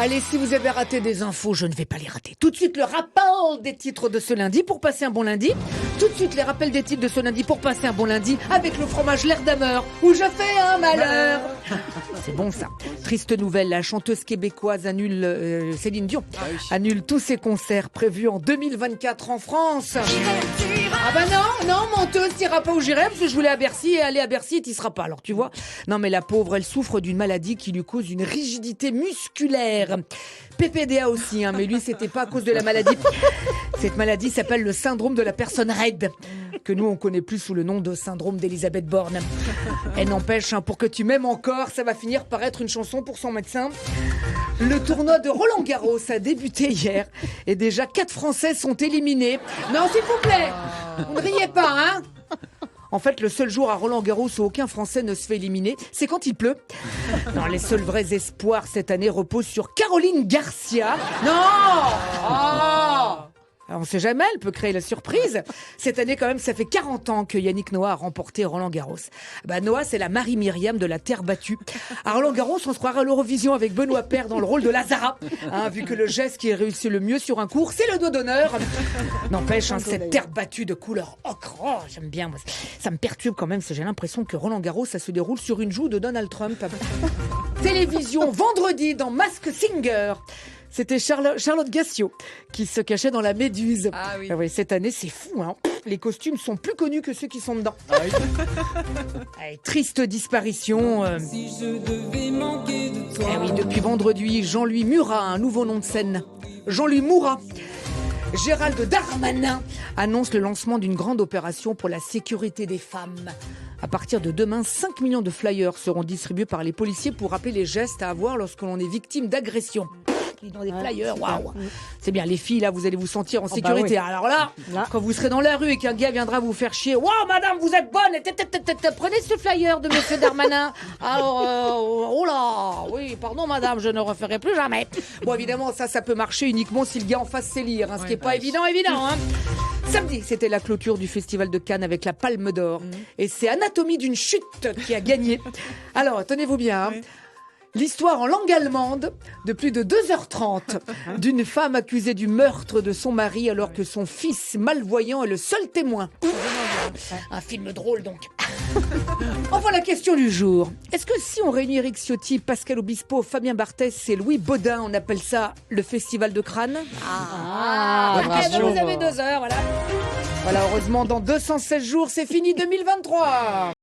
Allez, si vous avez raté des infos, je ne vais pas les rater. Tout de suite, le rappel des titres de ce lundi pour passer un bon lundi. Tout de suite, les rappels des titres de ce lundi pour passer un bon lundi avec le fromage L'air d'Hammer où je fais un malheur. C'est bon ça. Triste nouvelle, la chanteuse québécoise annule, Céline Dion, annule tous ses concerts prévus en 2024 en France. Ah bah non, menteuse, t'iras pas où j'irai parce que je voulais à Bercy et aller à Bercy, t'y seras pas. Alors tu vois, non mais la pauvre, elle souffre d'une maladie qui lui cause une rigidité musculaire. PPDA aussi, mais lui c'était pas à cause de la maladie. Cette maladie s'appelle le syndrome de la personne raide, que nous on connaît plus sous le nom de syndrome d'Elisabeth Borne. Elle n'empêche, pour que tu m'aimes encore, ça va finir par être une chanson pour son médecin. Le tournoi de Roland Garros a débuté hier et déjà 4 Français sont éliminés. Non, s'il vous plaît, vous ne riez pas, hein. En fait, le seul jour à Roland Garros où aucun Français ne se fait éliminer, c'est quand il pleut. Non, les seuls vrais espoirs cette année reposent sur Caroline Garcia. Non. Alors, on sait jamais, elle peut créer la surprise. Cette année, quand même, ça fait 40 ans que Yannick Noah a remporté Roland Garros. Noah, c'est la Marie-Myriam de la terre battue. À Roland Garros, on se croirait à l'Eurovision avec Benoît Paire dans le rôle de Lazara. Vu que le geste qui est réussi le mieux sur un cours, c'est le dos d'honneur. N'empêche, cette terre battue de couleur ocre, j'aime bien. Moi. Ça me perturbe quand même, j'ai l'impression que Roland Garros, ça se déroule sur une joue de Donald Trump. Télévision, vendredi, dans Masked Singer. C'était Charlotte Gassio qui se cachait dans la Méduse. Ah oui. Oui, cette année, c'est fou. Les costumes sont plus connus que ceux qui sont dedans. Ah oui. Allez, triste disparition. Si je devais manquer de toi. Oui, depuis vendredi, Jean-Louis Murat, un nouveau nom de scène. Jean-Louis Murat. Gérald Darmanin annonce le lancement d'une grande opération pour la sécurité des femmes. À partir de demain, 5 millions de flyers seront distribués par les policiers pour rappeler les gestes à avoir lorsque l'on est victime d'agression. Dans des flyers, waouh. C'est bien, les filles, là, vous allez vous sentir en sécurité. Bah oui. Alors là, quand vous serez dans la rue et qu'un gars viendra vous faire chier, waouh, madame, vous êtes bonne, prenez ce flyer de monsieur Darmanin. Alors, oh là, oui, pardon, madame, je ne referai plus jamais. Bon, évidemment, ça peut marcher uniquement si le gars en face sait lire, ce qui n'est pas évident. Samedi, c'était la clôture du Festival de Cannes avec la Palme d'Or. Et c'est Anatomie d'une chute qui a gagné. Alors, tenez-vous bien, l'histoire en langue allemande de plus de 2h30 d'une femme accusée du meurtre de son mari alors que son fils malvoyant est le seul témoin. Un film drôle donc. Enfin, la question du jour. Est-ce que si on réunit Eric Ciotti, Pascal Obispo, Fabien Barthès et Louis Baudin, on appelle ça le festival de crâne? Vous avez 2 heures, voilà. Voilà, heureusement, dans 216 jours, c'est fini 2023.